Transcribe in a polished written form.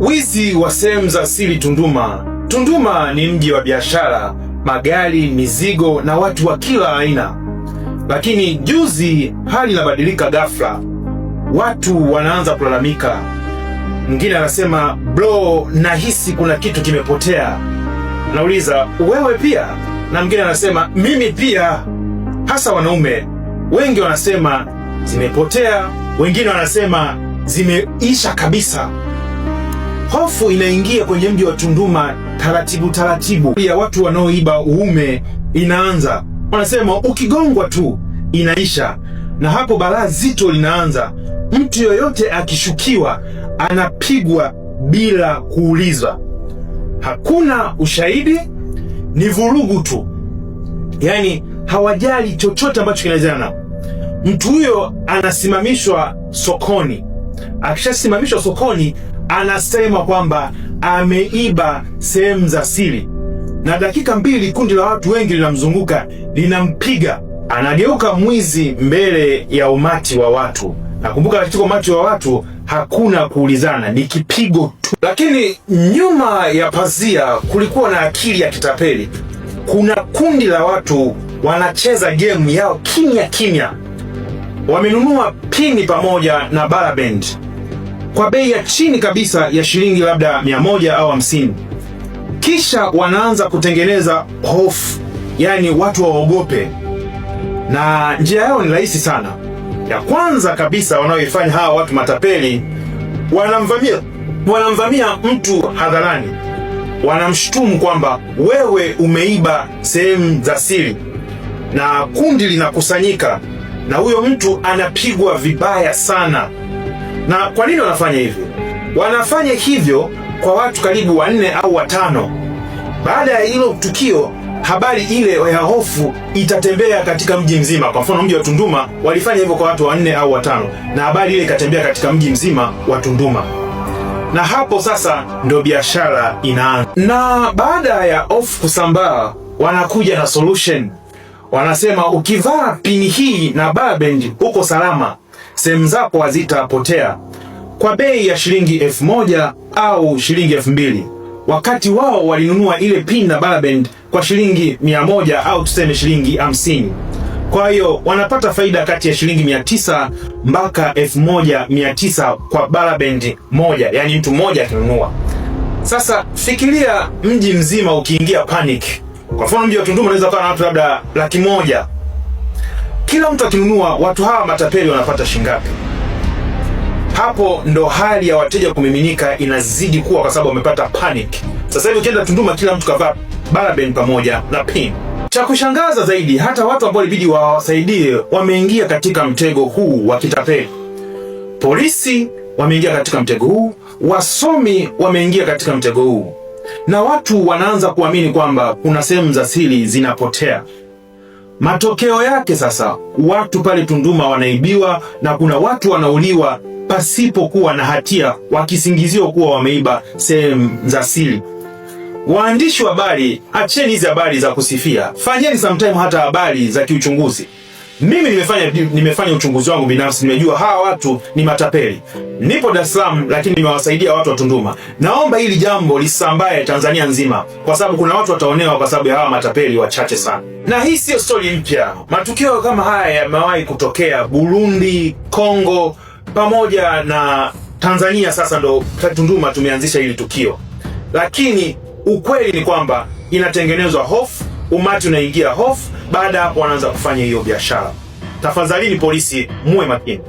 Wizi wa sehemu za siri Tunduma. Tunduma ni mji wa biashara, magari, mizigo na watu wa kila aina. Lakini juzi hali inabadilika ghafla. Watu wanaanza kulalamika. Mwingine anasema, bro, nahisi kuna kitu kimepotea. Nauliza, wewe pia? Na mwingine anasema, mimi pia. Hasa wanaume. Wengi wanasema zimepotea, wengine wanasema zimeisha kabisa. Hofu inaingia kwenye mji wa Tunduma taratibu taratibu. Ya watu wanaoiba uume inaanza. Wanasema ukigongwa tu inaisha. Na hapo balaa zito linaanza. Mtu yoyote akishukiwa anapigwa bila kuulizwa. Hakuna ushahidi, ni vurugu tu. Yaani hawajali chochote ambacho kinawezekana. Mtu huyo anasimamishwa sokoni. Akishasimamishwa sokoni, anasema kwamba ameiba sehemu za siri. Na dakika mbili kundi la watu wengi linamzunguka, linampiga. Anageuka mwizi mbele ya umati wa watu. Nakumbuka katika umati wa watu hakuna kuulizana, ni kipigo tu. Lakini nyuma ya pazia kulikuwa na akili ya kitapeli. Kuna kundi la watu wanacheza game yao kimya kimya. Wamenunua pini pamoja na Balaband kwa bei ya chini kabisa ya shilingi labda 100 au 50. Kisha wanaanza kutengeneza hofu, yani watu waogope. Na njia yao ni rahisi sana. Ya kwanza kabisa wanaoifanya hawa watu matapeli, wanamvamia mtu hadharani. Wanamshtumu kwamba wewe umeiba sehemu za siri, na kundi linakusanyika na huyo mtu anapigwa vibaya sana. Na kwa nini wanafanya hivyo? Wanafanya hivyo kwa watu karibu 4 au 5. Baada ya hilo tukio, habari ile ya hofu itatembea katika mji mzima. Kwa mfano mji wa Tunduma walifanya hivyo kwa watu 4 au 5, na habari ile ikatembea katika mji mzima wa Tunduma. Na hapo sasa ndo biashara inaanza. Na baada ya hofu kusambaa, wanakuja na solution. Wanasema ukivaa pini hii na Balaband uko salama, sehemu zako hazitapotea, kwa bei ya shilingi 1000 au shilingi 2000. Wakati wao walinunua ile pini na Balaband kwa shilingi 100 au tuseme shilingi 50. Kwa hiyo wanapata faida kati ya shilingi 900 mpaka 1900 kwa Balaband moja, yani mtu mmoja akinunua. Sasa fikiria mji mzima ukiingia panic. Kwa mfano mji wa Tunduma unaweza kuwa na watu labda 100,000. Kila mtu akinunua, watu hawa matapeli wanapata shingapi? Hapo ndo hali ya wateja kumiminika inazidi kuwa, kwa sababu wamepata panic. Sasa hivi ukienda Tunduma, kila mtu kavaa Balaband pamoja na pin. Cha kushangaza zaidi, hata watu ambao ilibidi wawasaidie wameingia katika mtego huu wa kitapeli. Polisi wameingia katika mtego huu, wasomi wameingia katika mtego huu. Na watu wanaanza kuamini kwamba kuna sehemu za siri zinapotea. Matokeo yake sasa, watu pale Tunduma wanaibiwa na kuna watu wanauliwa pasipo kuwa na hatia, wakisingiziwa kuwa wameiba sehemu za siri. Waandishi wa habari, acheni hizi habari za kusifia. Fanyeni sometime hata habari za kiuchunguzi. Mimi nimefanya uchunguzi wangu binafsi, nimejua hawa watu ni matapeli. Nipo Dar es Salaam lakini nimewasaidia watu wa Tunduma. Naomba hili jambo lisambae Tanzania nzima, kwa sababu kuna watu wataonewa kwa sababu ya hawa matapeli wachache sana. Na hii sio story mpya. Matukio kama haya yamewahi kutokea Burundi, Kongo pamoja na Tanzania. Sasa ndo Tunduma tumeanzisha hili tukio. Lakini ukweli ni kwamba inatengenezwa hofu, umati unaingia hofu, baada hapo wanaanza kufanya hiyo biashara. Tafadhalini polisi, muwe makini.